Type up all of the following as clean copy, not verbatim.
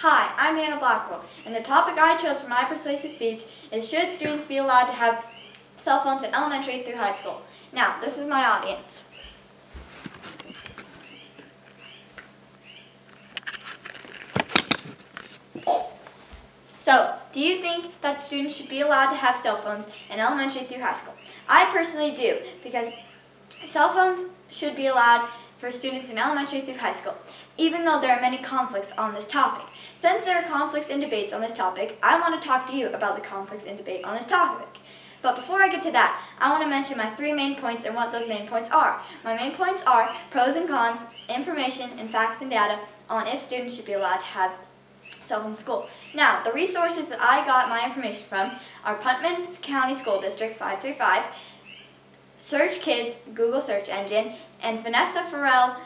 Hi, I'm Hannah Blackwell, and the topic I chose for my persuasive speech is should students be allowed to have cell phones in elementary through high school? Now, this is my audience. So, do you think that students should be allowed to have cell phones in elementary through high school? I personally do, because cell phones should be allowed for students in elementary through high school, even though there are many conflicts on this topic. Since there are conflicts and debates on this topic, I want to talk to you about the conflicts and debate on this topic. But before I get to that, I want to mention my 3 main points and what those main points are. My main points are pros and cons, information, and facts and data on if students should be allowed to have cell phone in school. Now, the resources that I got my information from are Putnam County School District 535, Search Kids Google search engine, and Vanessa Farrell,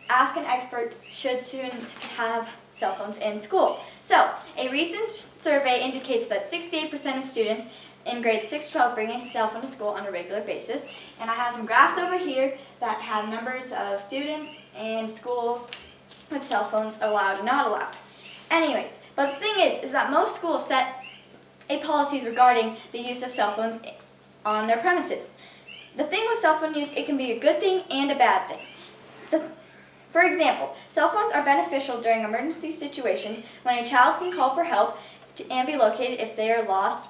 Ask an Expert, should students have cell phones in school. So, a recent survey indicates that 68% of students in grades 6 to 12 bring a cell phone to school on a regular basis. And I have some graphs over here that have numbers of students in schools with cell phones allowed and not allowed. Anyways, but the thing is that most schools set policies regarding the use of cell phones on their premises. The thing with cell phone use, it can be a good thing and a bad thing. For example, cell phones are beneficial during emergency situations when a child can call for help and be located if they are lost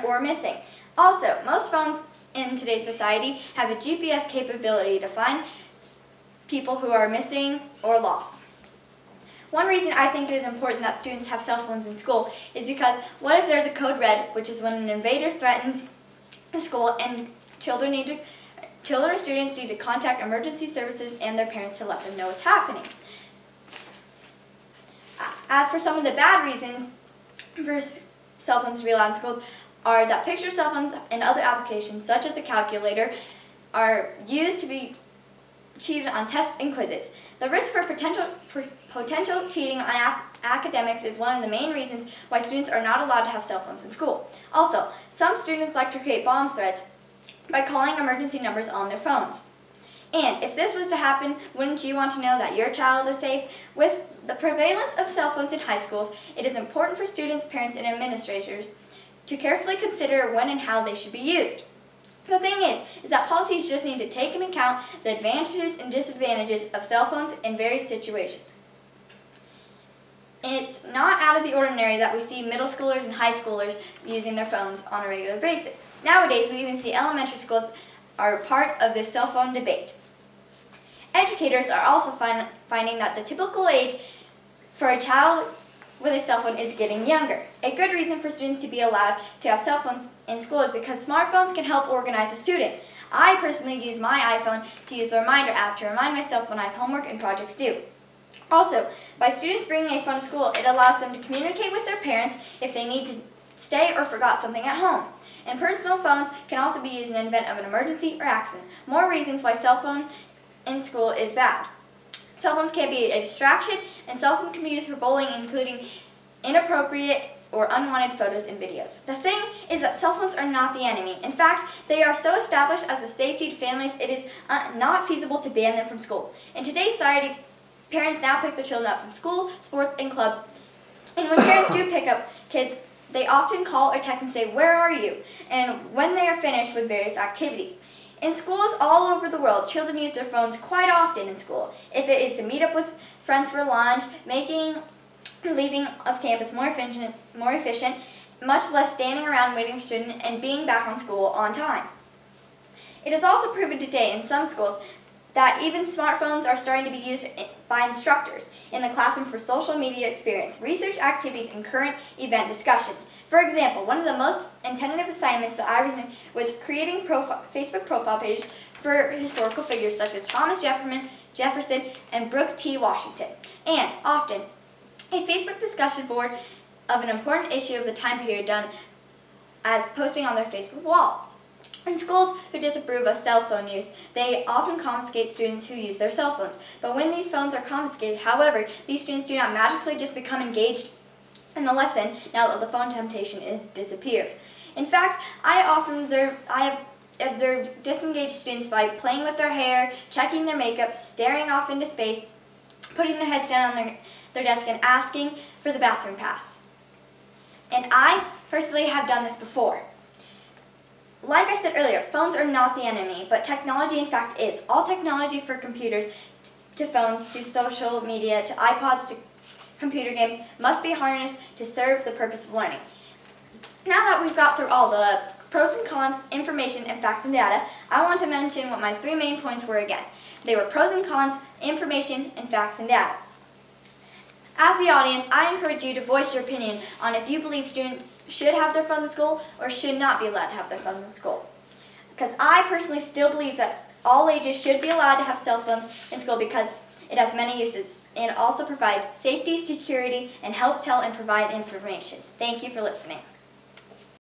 or missing. Also, most phones in today's society have a GPS capability to find people who are missing or lost. One reason I think it is important that students have cell phones in school is because what if there's a code red, which is when an invader threatens a school and children or students need to contact emergency services and their parents to let them know what's happening. As for some of the bad reasons for cell phones to be allowed in school are that picture cell phones and other applications such as a calculator are used to be cheated on tests and quizzes. The risk for potential cheating on academics is one of the main reasons why students are not allowed to have cell phones in school. Also, some students like to create bomb threats by calling emergency numbers on their phones. And if this was to happen, wouldn't you want to know that your child is safe? With the prevalence of cell phones in high schools, it is important for students, parents, and administrators to carefully consider when and how they should be used. The thing is that policies just need to take into account the advantages and disadvantages of cell phones in various situations. And it's not out of the ordinary that we see middle schoolers and high schoolers using their phones on a regular basis. Nowadays, we even see elementary schools are part of this cell phone debate. Educators are also finding that the typical age for a child with a cell phone is getting younger. A good reason for students to be allowed to have cell phones in school is because smartphones can help organize a student. I personally use my iPhone to use the reminder app to remind myself when I have homework and projects due. Also, by students bringing a phone to school, it allows them to communicate with their parents if they need to stay or forgot something at home. And personal phones can also be used in the event of an emergency or accident. More reasons why cell phone in school is bad. Cell phones can be a distraction, and cell phones can be used for bullying, including inappropriate or unwanted photos and videos. The thing is that cell phones are not the enemy. In fact, they are so established as a safety to families, it is not feasible to ban them from school. In today's society, parents now pick their children up from school, sports, and clubs. And when parents do pick up kids, they often call or text and say, "Where are you?" and when they are finished with various activities. In schools all over the world, children use their phones quite often in school. If it is to meet up with friends for lunch, making leaving of campus more efficient, much less standing around waiting for students and being back on school on time. It is also proven today in some schools that even smartphones are starting to be used by instructors in the classroom for social media experience, research activities, and current event discussions. For example, one of the most intensive assignments that I was in was creating Facebook profile pages for historical figures such as Thomas Jefferson and Brooke T. Washington, and often a Facebook discussion board of an important issue of the time period done as posting on their Facebook wall. In schools who disapprove of cell phone use, they often confiscate students who use their cell phones. But when these phones are confiscated, however, these students do not magically just become engaged in the lesson now that the phone temptation is disappeared. In fact, I have observed disengaged students by playing with their hair, checking their makeup, staring off into space, putting their heads down on their desk and asking for the bathroom pass. And I personally have done this before. Like I said earlier, phones are not the enemy, but technology in fact is. All technology, for computers to phones to social media to iPods to computer games, must be harnessed to serve the purpose of learning. Now that we've got through all the pros and cons, information, and facts and data, I want to mention what my 3 main points were again. They were pros and cons, information, and facts and data. As the audience, I encourage you to voice your opinion on if you believe students should have their phones in school or should not be allowed to have their phones in school. Because I personally still believe that all ages should be allowed to have cell phones in school because it has many uses and also provide safety, security, and help tell and provide information. Thank you for listening.